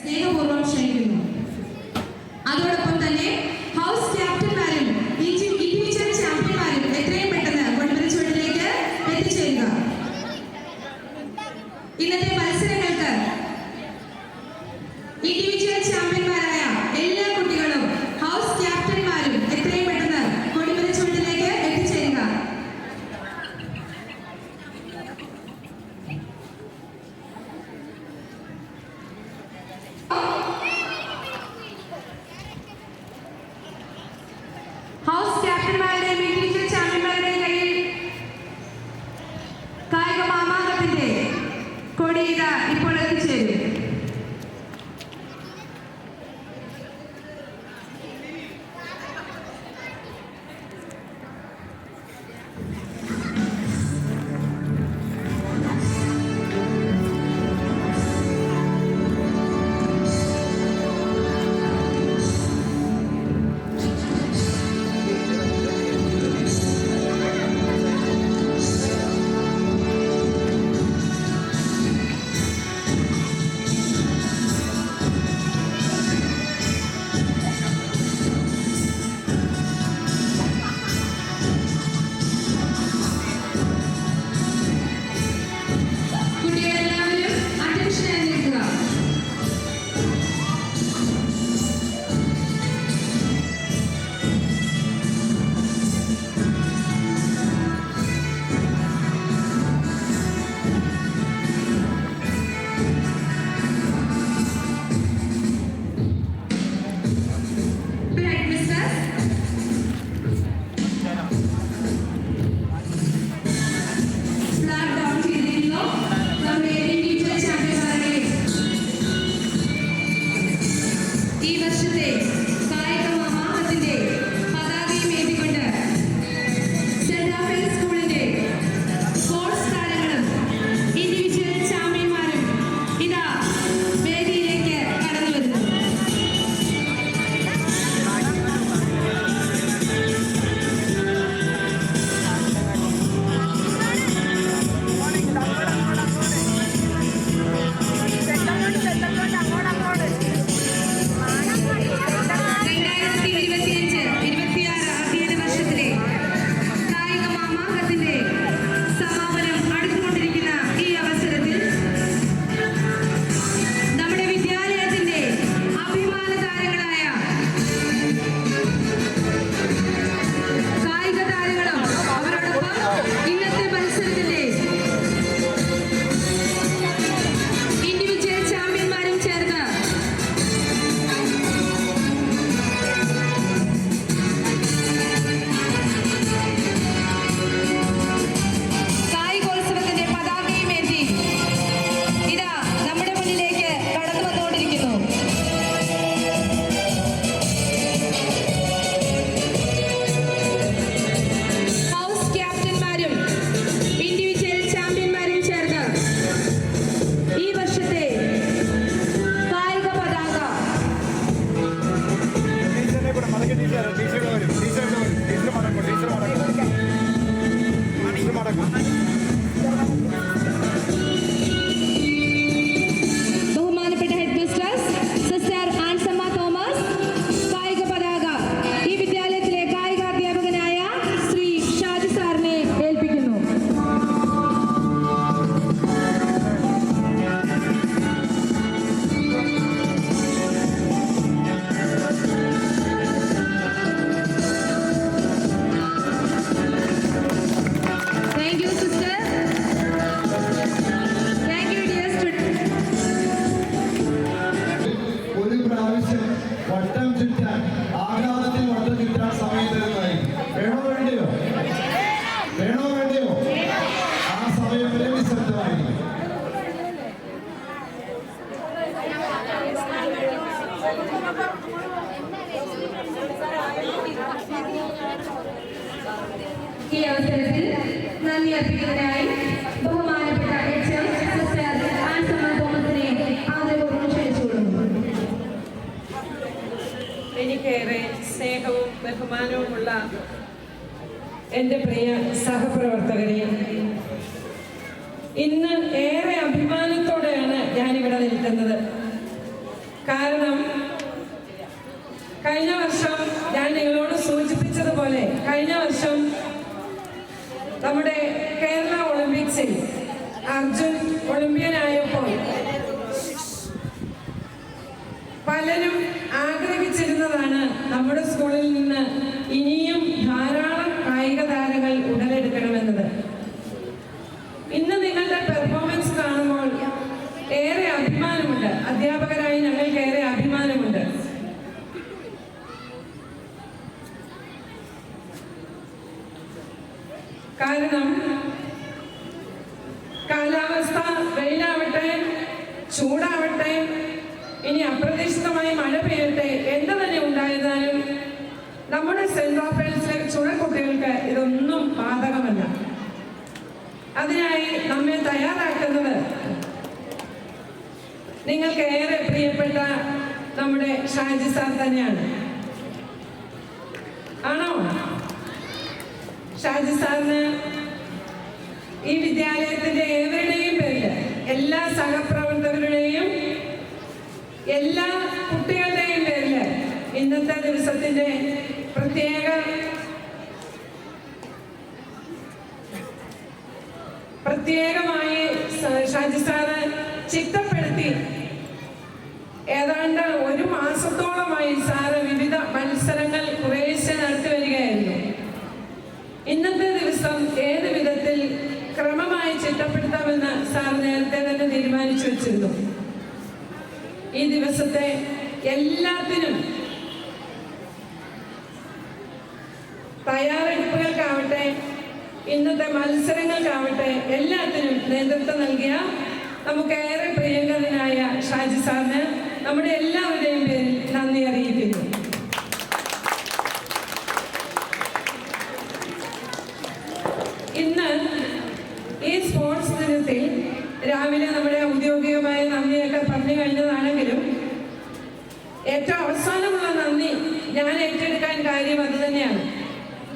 സ്നേഹപൂർവ്വം ക്ഷണിക്കുന്നു. അതോടൊപ്പം തന്നെ ഹൗസ് ക്യാപ്റ്റന്മാരും ഇൻഡിവിജ്വൽ ചാമ്പ്യന്മാരും എത്രയും പെട്ടെന്ന് കൊടുമ്പനച്ചൂടിലേക്ക് എത്തിച്ചേരുക. ഇന്നത്തെ മത്സരങ്ങൾക്ക് ഇൻഡിവിജ്വൽ ചാമ്പ്യന്മാരായ എല്ലാ കുട്ടികളും ഹൗസ് ക്യാപ്റ്റന്മാരും എത്രയും പെട്ടെന്ന് കൊടുമ്പനച്ചൂടിലേക്ക് എത്തിച്ചേരുക. ഹൗസ് ക്യാപ്റ്റന്മാരുടെയും ഇൻഡിവിജ്വൽ ചാമ്പ്യന്മാരുടെയും കയ്യിൽ കായിക മാമാങ്കത്തിന്റെ കൊടി ഇപ്പോൾ എത്തിച്ചേരും. ഈ അവസരത്തിൽ നന്ദി അർപ്പിക്കുന്നതിനായി ബഹുമാനപ്പെട്ട HM സിസ്റ്റർ ആൻസമ്മ തോമസിനെ ആദരപൂർവ്വം ക്ഷണിച്ചുകൊള്ളുന്നു. എനിക്കേറെ സ്നേഹവും ബഹുമാനവുമുള്ള എൻ്റെ പ്രിയ സഹപ്രവർത്തകരെ, ഇന്ന് ഏറെ അഭിമാനത്തോടെയാണ് ഞാനിവിടെ നിൽക്കുന്നത്. കാരണം കഴിഞ്ഞ വർഷം ഞാൻ നിങ്ങളോട് സൂചിപ്പിച്ചതുപോലെ കഴിഞ്ഞ വർഷം നമ്മുടെ കേരള ഒളിമ്പിക്സിൽ അർജുൻ ഒളിമ്പ്യനായപ്പോൾ പലരും ആഗ്രഹിച്ചിരുന്നതാണ് നമ്മുടെ സ്കൂളിൽ നിന്ന് ഇനിയും ധാരാളം കായിക താരങ്ങൾ ഉടലെടുക്കണമെന്നത്. ഇന്ന് നിങ്ങളുടെ പെർഫോമൻസ് കാണുമ്പോൾ ഏറെ അഭിമാനമുണ്ട്. അധ്യാപകരായി ഞങ്ങൾക്ക് ഏറെ അഭിമാനമുണ്ട്. കാരണം കാലാവസ്ഥ വെയിലാവട്ടെ, ചൂടാവട്ടെ, ഇനി അപ്രതീക്ഷിതമായി മഴ പെയ്യട്ടെ, എന്ത് തന്നെ ഉണ്ടായിരുന്നാലും നമ്മുടെ സെന്റ് റോഫേൽസിലെ ചുണക്കുട്ടികൾക്ക് ഇതൊന്നും ബാധകമല്ല. അതിനായി നമ്മെ തയ്യാറാക്കുന്നത് നിങ്ങൾക്ക് ഏറെ പ്രിയപ്പെട്ട നമ്മുടെ ഷാജി സാർ തന്നെയാണ്. ആണോ? ഷാജി സാറിന് ഈ വിദ്യാലയത്തിന്റെ ഏവരുടെയും പേരില്, എല്ലാ സഹപ്രവർത്തകരുടെയും എല്ലാ കുട്ടികളുടെയും പേരില് ഇന്നത്തെ ദിവസത്തിന്റെ പ്രത്യേകമായി ഷാജി സാറ് ചിട്ടപ്പെടുത്തി ഏതാണ്ട് 1 മാസത്തോളമായി സാറ് വിവിധ മത്സരങ്ങൾ കുറേശ്ശെ നടത്തി വരികയായിരുന്നു. ഇന്നത്തെ ദിവസം ഏത് വിധത്തിൽ ക്രമമായി ചിട്ടപ്പെടുത്താമെന്ന് സാർ നേരത്തെ തന്നെ തീരുമാനിച്ചു വെച്ചിരുന്നു. ഈ ദിവസത്തെ എല്ലാത്തിനും തയ്യാറെടുപ്പുകൾക്കാവട്ടെ, ഇന്നത്തെ മത്സരങ്ങൾക്കാവട്ടെ, എല്ലാത്തിനും നേതൃത്വം നൽകിയ നമുക്ക് ഏറെ പ്രിയങ്കരനായ ഷാജി സാറിന് നമ്മുടെ എല്ലാവരുടെയും പേരിൽ നന്ദി അറിയിക്കുന്നു. ഇന്ന് ഈ സ്പോർട്സ് ദിനത്തിൽ രാവിലെ നമ്മുടെ ഔദ്യോഗികമായ നന്ദിയൊക്കെ പറഞ്ഞു കഴിഞ്ഞതാണെങ്കിലും ഏറ്റവും അവസാനമുള്ള നന്ദി ഞാൻ ഏറ്റെടുക്കാൻ കാര്യം അത് തന്നെയാണ്.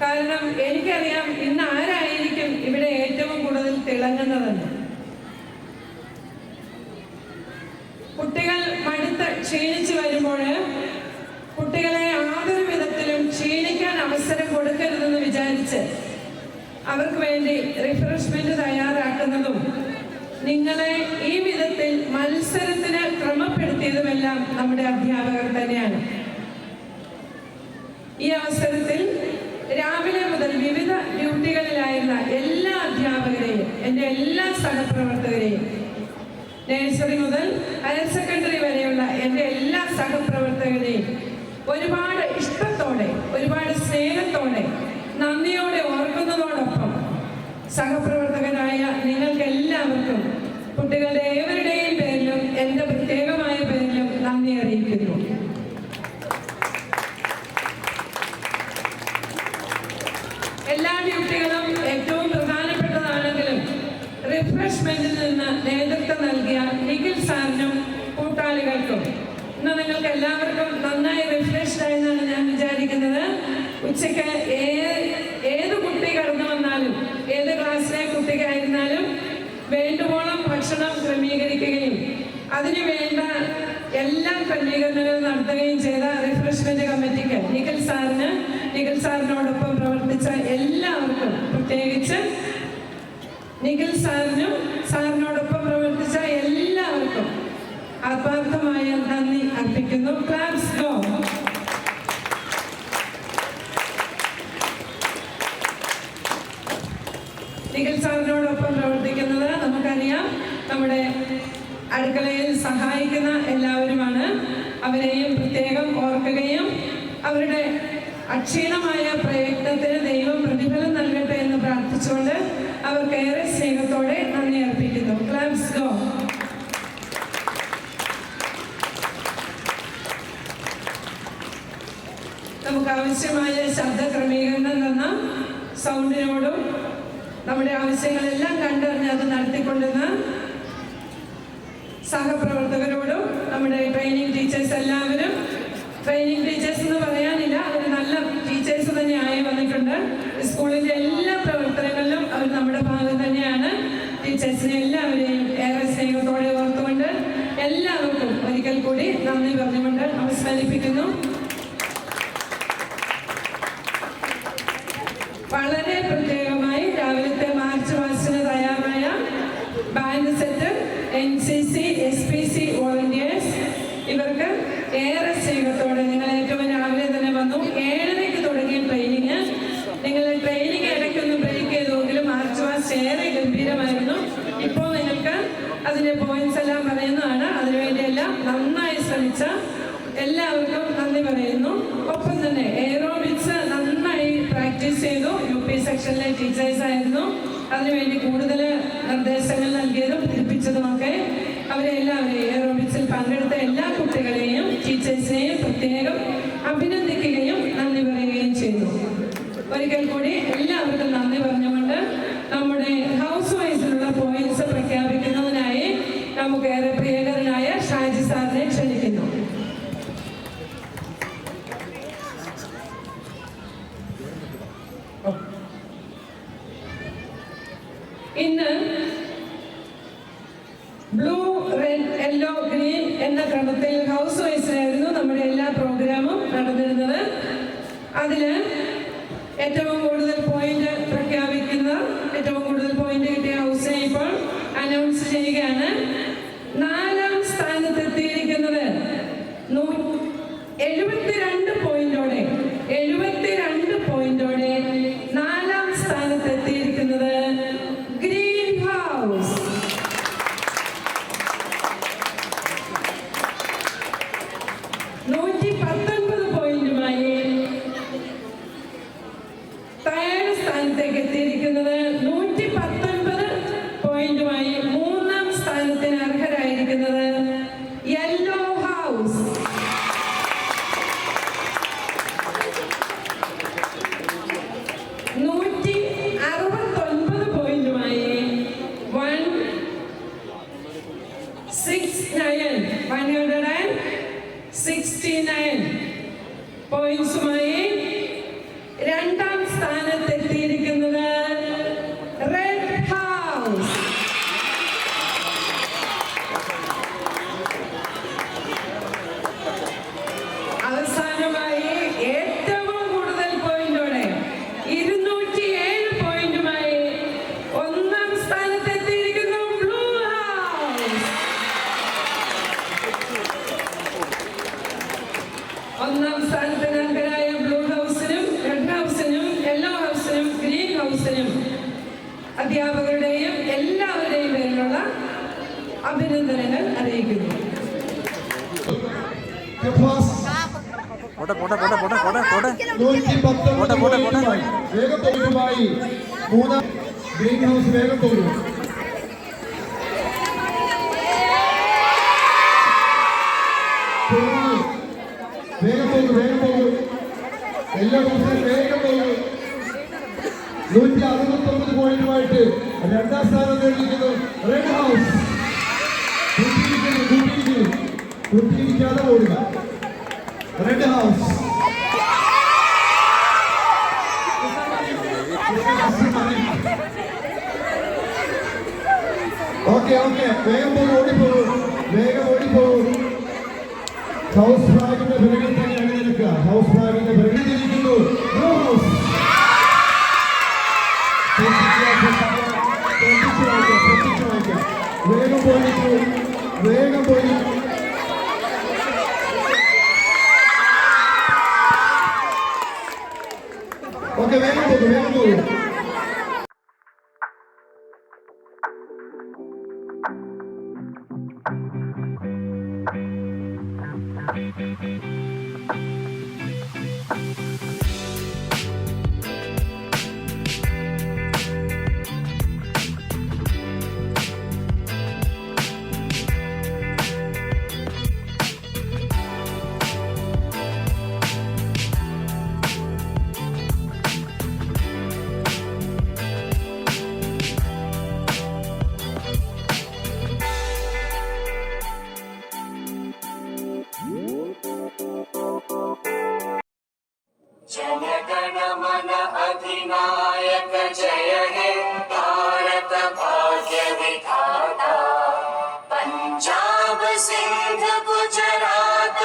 കാരണം എനിക്കറിയാം ഇന്ന് ആരായിരിക്കും ഇവിടെ ഏറ്റവും കൂടുതൽ തിളങ്ങുന്നതെന്ന്. കുട്ടികൾ മടുത്ത് ക്ഷീണിച്ചു വരുമ്പോൾ കുട്ടികളെ യാതൊരു വിധത്തിലും ക്ഷീണിക്കാൻ അവസരം കൊടുക്കരുതെന്ന് വിചാരിച്ച് അവർക്ക് വേണ്ടി റിഫ്രഷ്മെന്റ് തയ്യാറാക്കുന്നതും നിങ്ങളെ ഈ വിധത്തിൽ മത്സരത്തിന് ക്രമപ്പെടുത്തിയതുമെല്ലാം നമ്മുടെ അധ്യാപകർ തന്നെയാണ്. ഈ അവസരത്തിൽ രാവിലെ മുതൽ വിവിധ ഡ്യൂട്ടികളിലായിരുന്ന എല്ലാ അധ്യാപകരെയും, എൻ്റെ എല്ലാ സഹപ്രവർത്തകരെയും, നഴ്സറി മുതൽ ഹയർ സെക്കൻഡറി വരെയുള്ള എൻ്റെ എല്ലാ സഹപ്രവർത്തകരെയും ഒരുപാട് ഇഷ്ടത്തോടെ, ഒരുപാട് സ്നേഹത്തോടെ, നന്ദിയോടെ ഓർക്കുന്നതോടൊപ്പം സഹപ്രവർത്തകരായ നിങ്ങൾക്ക് എല്ലാവർക്കും കുട്ടികളുടെ ഏവരുടെയും പേരിലും എൻ്റെ പ്രത്യേകമായ പേരിലും നന്ദി അറിയിക്കുന്നു. എല്ലാ ഡ്യൂട്ടികളും ഏറ്റവും പ്രധാനപ്പെട്ടതാണെങ്കിലും റിഫ്രഷ്മെന്റിൽ നിന്ന് നേതൃത്വം നൽകിയ നിഖിൽ സാറിനും കൂട്ടാളികൾക്കും ഇന്ന് നിങ്ങൾക്ക് എല്ലാവർക്കും നന്നായി റിഫ്രഷ്ഡ് ആയെന്നാണ് ഞാൻ വിചാരിക്കുന്നത്. ഉച്ചയ്ക്ക് ഏത് കുട്ടി കടന്നു വന്നാലും, ഏത് ക്ലാസ്സിലെ കുട്ടിക്കായിരുന്നാലും വേണ്ടുവോളം ഭക്ഷണം ക്രമീകരിക്കുകയും അതിനു വേണ്ട എല്ലാ ക്രമീകരണങ്ങളും നടത്തുകയും ചെയ്ത റിഫ്രഷ്മെന്റ് കമ്മിറ്റിക്ക് നിഖിൽ സാറിനോടൊപ്പം പ്രവർത്തിച്ച എല്ലാവർക്കും, പ്രത്യേകിച്ച് നിഖിൽ സാറിനോടൊപ്പം പ്രവർത്തിച്ച എല്ലാവർക്കും ആത്മാർത്ഥമായ നന്ദി അർപ്പിക്കുന്നു. Claps go. നിഖിൽ സാറിനോടൊപ്പം പ്രവർത്തിക്കുന്നത് നമുക്കറിയാം നമ്മുടെ അടുക്കളയിൽ സഹായിക്കുന്ന എല്ലാവരുമാണ്. അവരെയും പ്രത്യേകം ഓർക്കുകയും അവരുടെ അക്ഷീണമായ പ്രയത്നത്തിന് ദൈവം പ്രതിഫലം നൽകട്ടെ എന്ന് പ്രാർത്ഥിച്ചുകൊണ്ട് അവർക്കേറെ സ്നേഹത്തോടെ നന്ദി അർപ്പിക്കുന്നു. Claps go. നമുക്ക് ആവശ്യമായ ശബ്ദ ക്രമീകരണം തന്ന സൗണ്ടിനോടും നമ്മുടെ ആവശ്യങ്ങളെല്ലാം കണ്ടറിഞ്ഞ് അത് നടത്തിക്കൊണ്ടുവന്ന സഹപ്രവർത്തകരോടും നമ്മുടെ ട്രെയിനിങ് ടീച്ചേഴ്സ് എല്ലാവരും, ട്രെയിനിങ് ടീച്ചേഴ്സ് എന്ന് പറയാനില്ല, അവർ നല്ല ടീച്ചേഴ്സ് തന്നെ ആയി വന്നിട്ടുണ്ട്. സ്കൂളിൻ്റെ എല്ലാ പ്രവർത്തനങ്ങളിലും അവർ നമ്മുടെ ഭാഗം തന്നെയാണ്. ടീച്ചേഴ്സിനെ എല്ലാവരെയും ഏറെ സ്നേഹത്തോടെ ഓർത്തുകൊണ്ട് എല്ലാവർക്കും ഒരിക്കൽ കൂടി നന്ദി നന്ദി പറഞ്ഞുകൊണ്ട് അവസാനിപ്പിക്കുന്നു. വളരെ പ്രത്യേകമായി രാവിലത്തെ മാർച്ച് പാസ്റ്റിന് തയ്യാറായ band set, NCC, SPC volunteers, ഇവർക്ക് ഏറെ സ്നേഹത്തോടെ നിങ്ങൾ ഏറ്റവും രാവിലെ തന്നെ വന്നു. 7:30 തുടങ്ങിയ ട്രെയിനിങ്. നിങ്ങൾ ട്രെയിനിങ് ഇടയ്ക്കൊന്ന് ബ്രേക്ക് ചെയ്തെങ്കിലും മാർച്ച് പാസ്റ്റ് ഏറെ ഗംഭീരമായിരുന്നു. ഇപ്പോൾ നിങ്ങൾക്ക് അതിൻ്റെ പോയിന്റ്സ് എല്ലാം പറയുന്നതാണ്. അതിനുവേണ്ടിയെല്ലാം നന്നായി ശ്രമിച്ച എല്ലാവർക്കും നന്ദി പറയുന്നു. ഒപ്പം തന്നെ എയറോബിക്സ് നന്നായി പ്രാക്ടീസ് ചെയ്തു. UP സെക്ഷനിലെ ടീച്ചേഴ്സ് ആയിരുന്നു. അതിനുവേണ്ടി കൂടുതൽ നിർദ്ദേശങ്ങൾ നൽകിയതും പഠിപ്പിച്ചതുമൊക്കെ അവരെല്ലാവരെയും എയറോബിക്സിൽ പങ്കെടുത്ത എല്ലാ കുട്ടികളെയും ടീച്ചേഴ്സിനെയും പ്രത്യേകം അഭിനന്ദിക്കുകയും നന്ദി പറയുകയും ചെയ്തു. ഒരിക്കൽ കൂടി എല്ലാവർക്കും നന്ദി പറഞ്ഞുകൊണ്ട് നമ്മുടെ ഹൗസ് വൈസിലുള്ള പോയിന്റ്സ് പ്രഖ്യാപിക്കുന്നതിനായി നമുക്ക് ഏറെ പ്രിയകരനായ ഷാജി സാറിനെ ക്ഷണിക്കുന്നു. ഇന്ന് ബ്ലൂ, റെഡ്, യെല്ലോ, ഗ്രീൻ എന്ന ക്രമത്തിൽ ഹൗസ് വൈസിലായിരുന്നു നമ്മുടെ എല്ലാ പ്രോഗ്രാമും നടന്നിരുന്നത്. അതില് ഏറ്റവും കൂടുതൽ പോയിന്റ് പ്രഖ്യാപിക്കുന്ന, ഏറ്റവും കൂടുതൽ പോയിന്റ് കിട്ടിയ ഹൗസിനെ ഇപ്പോൾ അനൗൺസ് ചെയ്യുകയാണ്. 4ാം സ്ഥാനത്തെത്തിയിരിക്കുന്നത് 72 പോയിന്റോടെ 4ാം സ്ഥാനത്തെത്തിയിരിക്കുന്നത് ഗ്രീൻ ഹൗസ്. പോയിന്റുമായി 3rd സ്ഥാനത്തേക്ക് എത്തിയിരിക്കുന്നത് 119 പോയിന്റുമായി 3ാം സ്ഥാനത്തിന് അർഹരായിരിക്കുന്നത് യെല്ലോ ഹൗസ്. 169 പോയിന്റുമായി 169 പോയിന്റ്സുമായി 2ാം സ്ഥാനത്തെത്തിയിരിക്കുന്നത് റെഡ് ഹൗസ്. അവസാനമായി ഏറ്റവും കൂടുതൽ പോയിന്റോടെ 207 പോയിന്റുമായി 1ാം സ്ഥാനത്തെത്തിയിരിക്കുന്നു ബ്ലൂ ഹൗസ്. 1ാം സ്ഥാനത്തിന് അർഹരായ ബ്ലൂ ഹൗസിനും, റെഡ് ഹൗസിനും, യെല്ലോ ഹൗസിനും, ഗ്രീൻ ഹൗസിനും അധ്യാപകരുടെയും എല്ലാവരുടെയും പേരിലുള്ള അഭിനന്ദനങ്ങൾ അറിയിക്കുന്നു. വേഗത്തോടുമായി 3ാം ഗ്രീൻ ഹൗസ് വേഗത്തോടും വേഗത്തോടും എല്ലാ ദിവസവും വേഗത്തോടും 169 പോയിന്റുമായിട്ട് 2ാം സ്ഥാനം നേടിയിരിക്കുന്നു റെഡ് ഹൗസ്. കൂട്ടിയിരിക്കാതെ ഓടുക റെഡ് ഹൗസ്. ഓക്കെ വേഗം ഓടിപ്പോകും. ഹൗസ് ഫ്ലാഗിന്റെ പിറകിൽ തന്നെയാണ് നിൽക്കുക. ഹൗസ് ഫ്ലാഗിന്റെ പിറകിൽ ഇരിക്കുന്നു ബ്ലൂ ഹൗസ്. വേഗം പോയി ഓക്കെ വേഗം പോകും. जनगण मन अधिनायक जय हे भारत भाग्य विधाता। पंजाब सिंध गुजरात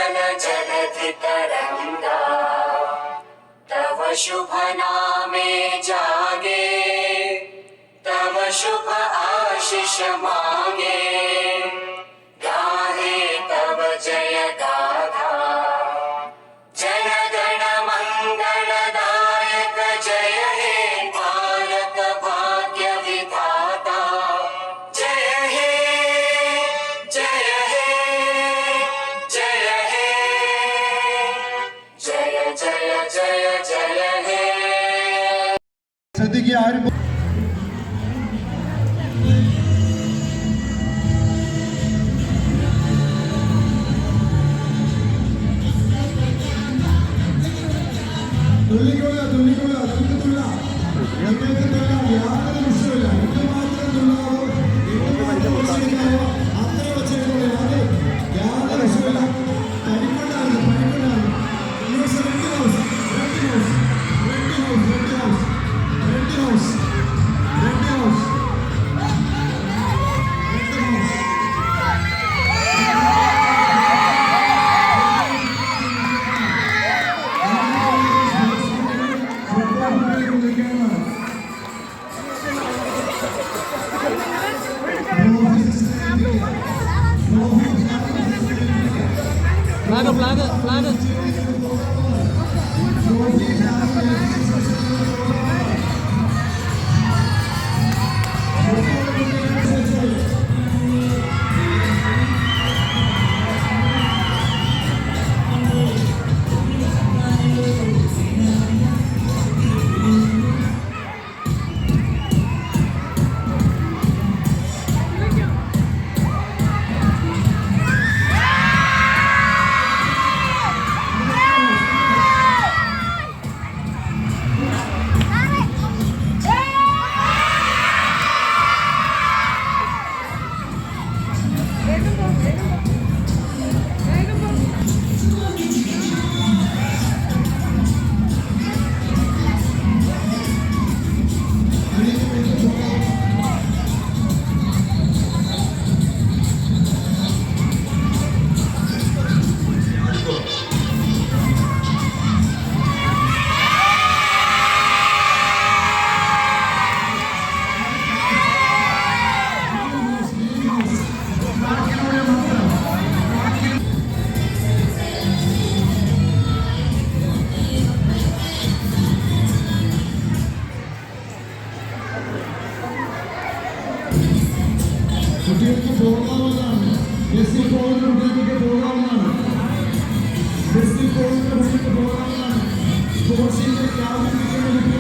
चल जलधि तरंगा तव शुभ नामे जागे तव शुभ आशीष मांगे गाहे तव जय गाथा जन गण मंगलदायक जय हे भारत भाग्य विधाता जय हे जय हे जय हे जय जय जय जय हे ശ്രദ്ധിക്കുക ആരും തുള്ളിക്കൊള്ളുക നമുക്ക് തുള്ളാം നിങ്ങൾക്ക് തുള്ളാം യാതൊരു വിഷയമില്ല ഇത് മാത്രം തുള്ളാവോ അത്ര വെച്ചെടുത്തോളൂ യാതൊരു വിഷയമില്ല പരിക്കൊണ്ടാണ് ഫ്ലാഗ് കുട്ടികൾക്ക് പോകാവുന്നതാണ് ബസ്സിൽ പോകുന്ന കുട്ടികൾക്ക് പോകാവുന്നതാണ് ബസ്സിൽ പോകുന്ന കുട്ടികൾക്ക് പോകാവുന്നതാണ് സ്പോർട്സിന്റെ ക്ലാസ്